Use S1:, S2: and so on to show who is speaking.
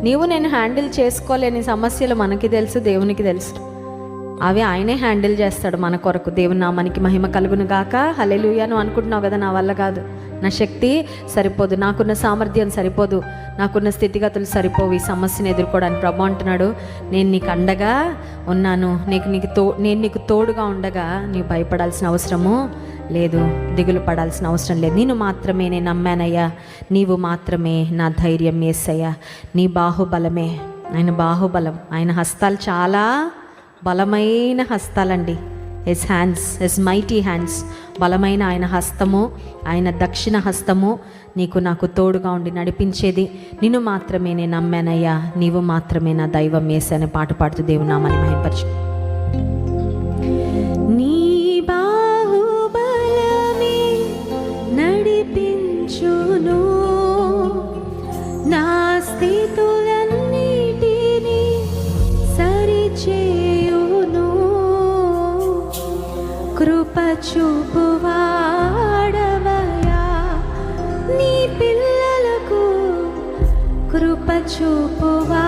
S1: నీవు నేను హ్యాండిల్ చేసుకోలేని సమస్యలు మనకి తెలుసు, దేవునికి తెలుసు. అవి ఆయనే హ్యాండిల్ చేస్తాడు మన కొరకు. దేవుని నామానికి మహిమ కలుగును గాక. హల్లెలూయా. నువ్వు అనుకుంటున్నావు కదా, నా వల్ల కాదు, నా శక్తి సరిపోదు, నాకున్న సామర్థ్యం సరిపోదు, నాకున్న స్థితిగతులు సరిపోవు ఈ సమస్యను ఎదుర్కోవడానికి. ప్రభు అంటున్నాడు, నేను నీకు అండగా ఉన్నాను, నేను నీకు తోడుగా ఉండగా నీవు భయపడాల్సిన అవసరము లేదు, దిగులు పడాల్సిన అవసరం లేదు. నేను మాత్రమే నేను నమ్మానయ్యా, నీవు మాత్రమే నా ధైర్యం యేసయ్యా. నీ బాహుబలమే, ఆయన బాహుబలం, ఆయన హస్తాలు చాలా బలమైన హస్తాలండి. His hands, his mighty hands, బలమైన ఆయన హస్తము, ఆయన దక్షిణ హస్తము నీకు నాకు తోడుగా ఉండి నడిపించేది. నిన్ను మాత్రమే నేను నమ్మానయ్యా, నీవు మాత్రమే నా దైవం యేసు అనే పాట పాడుతూ దేవుని నామాన్ని మహిమపరచు. నీ బాహుబలమే నడిపించును, నా స్థితులన్నిటినీ సరిచేయును, కృప చూపువాడవయ్యా నీ పిల్లలకు, కృప చూపువా